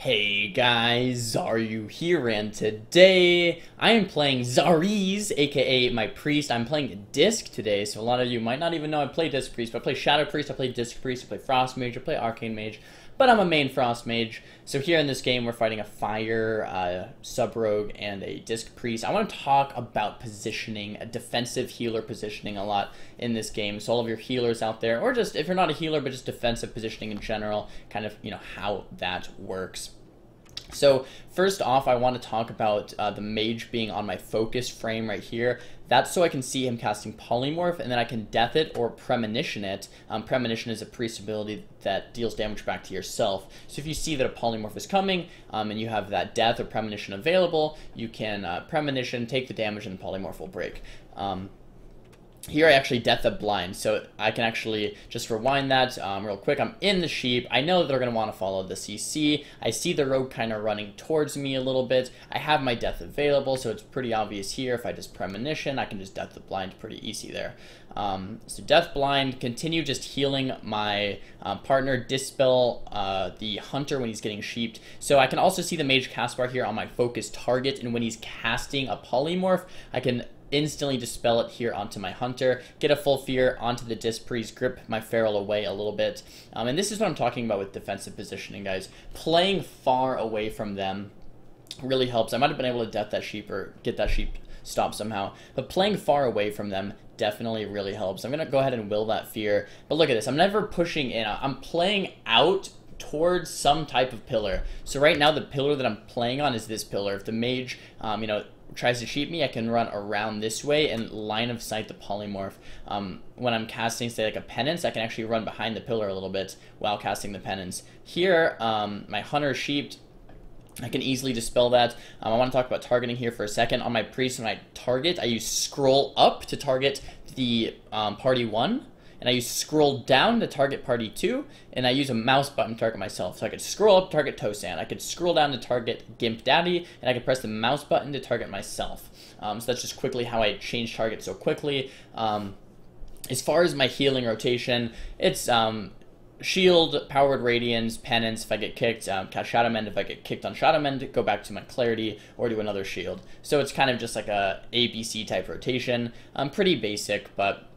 Hey guys, Xaryu here, and today I am playing Xaryu, aka my priest. I'm playing Disc today, so a lot of you might not even know I play Disc Priest, but I play Shadow Priest, I play Disc Priest, I play Frost Mage, I play Arcane Mage, but I'm a main Frost Mage. So here in this game we're fighting a Fire Sub-Rogue and a Disc Priest. I want to talk about positioning, a defensive healer positioning a lot in this game. So all of your healers out there, or just if you're not a healer, but just defensive positioning in general, kind of, how that works. So first off, I want to talk about the mage being on my focus frame right here. That's so I can see him casting Polymorph, and then I can death it or premonition it. Premonition is a priest ability that deals damage back to yourself. So if you see that a Polymorph is coming, and you have that death or premonition available, you can premonition, take the damage, and the Polymorph will break. Here I actually death the blind, so I can actually just rewind that real quick. I'm in the sheep. I know that they're going to want to follow the CC. I see the rogue kind of running towards me a little bit. I have my death available, so it's pretty obvious here. If I just premonition, I can just death the blind pretty easy there. So death blind, continue just healing my partner, dispel the hunter when he's getting sheeped. So I can also see the mage cast bar here on my focus target, and when he's casting a polymorph, I can instantly dispel it here onto my hunter, get a full fear onto the Disc Priest, grip my feral away a little bit. And this is what I'm talking about with defensive positioning, guys. Playing far away from them really helps. I might have been able to death that sheep or get that sheep stopped somehow, but playing far away from them definitely really helps. I'm going to go ahead and will that fear, but look at this. I'm never pushing in. I'm playing out towards some type of pillar. So right now the pillar that I'm playing on is this pillar. If the mage, tries to sheep me, I can run around this way and line of sight the polymorph. When I'm casting, say, like a penance, I can actually run behind the pillar a little bit while casting the penance. Here, my hunter sheeped, I can easily dispel that. I want to talk about targeting here for a second. On my priest, when I target, I use scroll up to target the party 1. And I use scroll down to target party 2, and I use a mouse button to target myself. So I could scroll up to target Tosan, I could scroll down to target Gimp Daddy, and I could press the mouse button to target myself. So that's just quickly how I change targets so quickly. As far as my healing rotation, it's shield, powered radiance, penance if I get kicked, cast Shadow Mend if I get kicked on Shadow Mend, go back to my clarity, or do another shield. So it's kind of just like a ABC type rotation. Pretty basic, but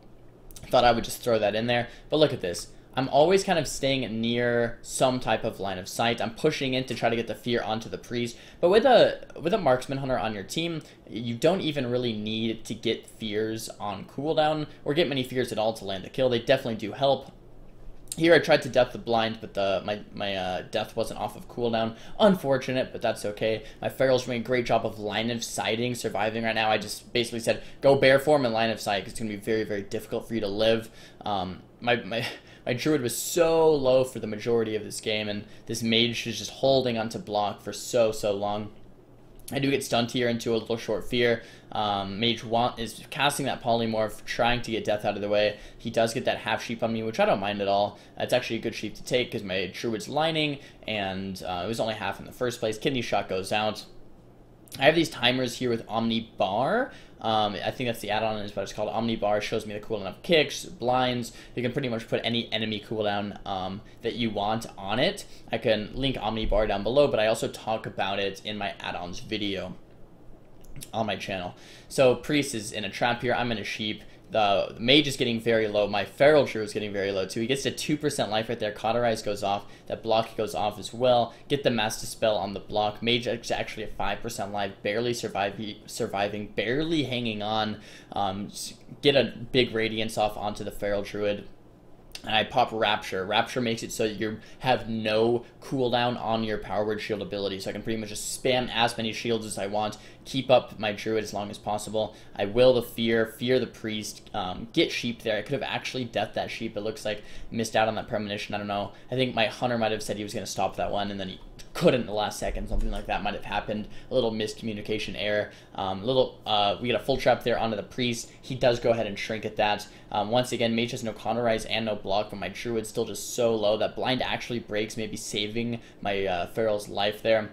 thought I would just throw that in there. But look at this. I'm always kind of staying near some type of line of sight. I'm pushing in to try to get the fear onto the priest. But with a marksman hunter on your team, you don't even really need to get fears on cooldown or get many fears at all to land the kill. They definitely do help. Here I tried to death the blind, but my death wasn't off of cooldown. Unfortunate, but that's okay. My feral's doing a great job of line of sighting, surviving right now. I just basically said, go bear form and line of sight, because it's going to be very, very difficult for you to live. My druid was so low for the majority of this game, and this mage is just holding onto block for so long. I do get stunned here into a little short fear. Mage is casting that polymorph, trying to get death out of the way. He does get that half sheep on me, which I don't mind at all. It's actually a good sheep to take because my druid's lining, and it was only half in the first place. Kidney shot goes out. I have these timers here with OmniBar. I think that's the add-on is what it's called. OmniBar shows me the cooldown of kicks, blinds. You can pretty much put any enemy cooldown that you want on it. I can link OmniBar down below, but I also talk about it in my add-ons video on my channel. So priest is in a trap here. I'm in a sheep. The mage is getting very low. My feral druid is getting very low too. He gets to 2% life right there. Cauterize goes off. That block goes off as well. Get the mass dispel on the block. Mage is actually at 5% life, barely surviving, barely hanging on. Get a big radiance off onto the feral druid. And I pop Rapture. Rapture makes it so that you have no cooldown on your Power Word Shield ability. So I can pretty much just spam as many shields as I want, keep up my druid as long as possible. I will the fear the priest, get sheep there. I could have actually deathed that sheep. It looks like missed out on that premonition. I don't know. I think my hunter might have said he was going to stop that one, and then he couldn't in the last second. Something like that might have happened. A little miscommunication error. We get a full trap there onto the priest. He does go ahead and shrink at that. Once again, mage has no cauterize and no block, but my druid's still just so low that blind actually breaks, maybe saving my feral's life there.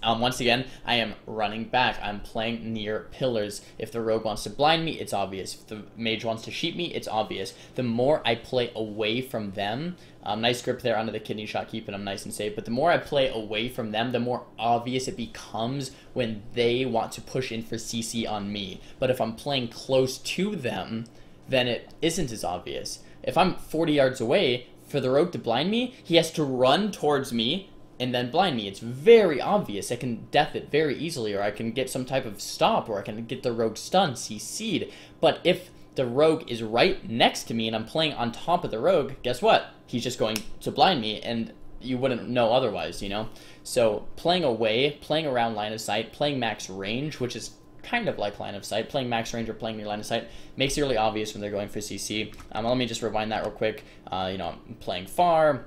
Once again, I am running back. I'm playing near pillars. If the rogue wants to blind me, it's obvious. If the mage wants to sheep me, it's obvious. The more I play away from them, nice grip there onto the kidney shot, keeping them nice and safe. But the more I play away from them, the more obvious it becomes when they want to push in for CC on me. But if I'm playing close to them, then it isn't as obvious. If I'm 40 yards away, for the rogue to blind me, he has to run towards me and then blind me. It's very obvious. I can death it very easily, or I can get some type of stop, or I can get the rogue stunned, CC'd. But if the rogue is right next to me and I'm playing on top of the rogue, guess what? He's just going to blind me, and you wouldn't know otherwise, you know? So playing away, playing around line of sight, playing max range, which is kind of like line of sight, playing max range or playing near line of sight, makes it really obvious when they're going for CC. Let me just rewind that real quick. You know, I'm playing far.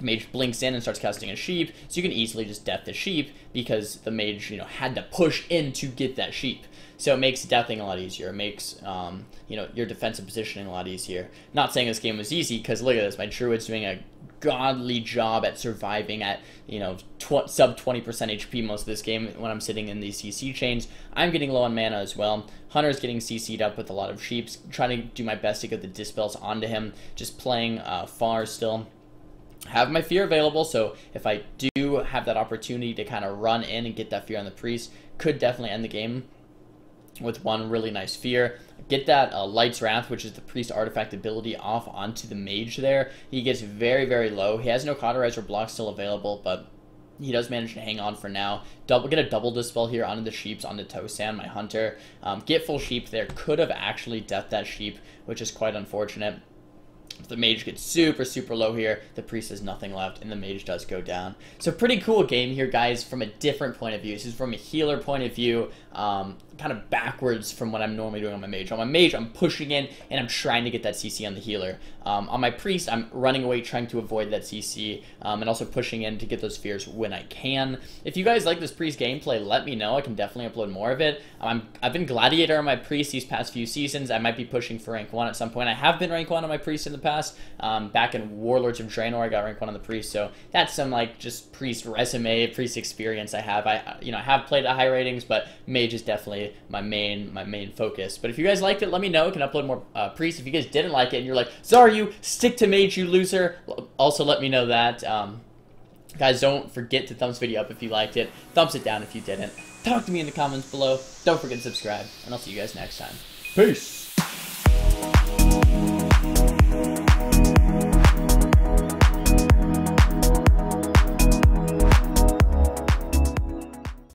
Mage blinks in and starts casting a sheep, so you can easily just death the sheep because the mage, you know, had to push in to get that sheep. So it makes deathing a lot easier. It makes, you know, your defensive positioning a lot easier. Not saying this game was easy, because look at this. My druid's doing a godly job at surviving at, you know, sub 20% HP most of this game when I'm sitting in these CC chains. I'm getting low on mana as well. Hunter's getting CC'd up with a lot of sheeps. Trying to do my best to get the dispels onto him. Just playing far still. Have my fear available, so if I do have that opportunity to kind of run in and get that fear on the priest, could definitely end the game with one really nice fear. Get that Light's Wrath, which is the priest artifact ability, off onto the mage there. He gets very, very low. He has no cauterizer block still available, but he does manage to hang on for now. Get a double dispel here onto the sheeps, onto Tosan, my hunter. Get full sheep there. Could have actually deathed that sheep, which is quite unfortunate. If the mage gets super, super low here, the priest has nothing left, and the mage does go down. So pretty cool game here, guys, from a different point of view. This is from a healer point of view, kind of backwards from what I'm normally doing on my mage. On my mage, I'm pushing in, and I'm trying to get that CC on the healer. On my priest, I'm running away, trying to avoid that CC, and also pushing in to get those fears when I can. If you guys like this priest gameplay, let me know. I can definitely upload more of it. I've been gladiator on my priest these past few seasons. I might be pushing for rank 1 at some point. I have been rank 1 on my priest in the past. Back in Warlords of Draenor, I got rank 1 on the priest, so that's some like just priest resume, priest experience I have. I have played at high ratings, but mage is definitely my main focus. But if you guys liked it, let me know. I can upload more priest. If you guys didn't like it and you're like, Xaryu, stick to mage, you loser, also let me know that. Guys, don't forget to thumbs video up if you liked it. Thumbs it down if you didn't. Talk to me in the comments below. Don't forget to subscribe, and I'll see you guys next time. Peace!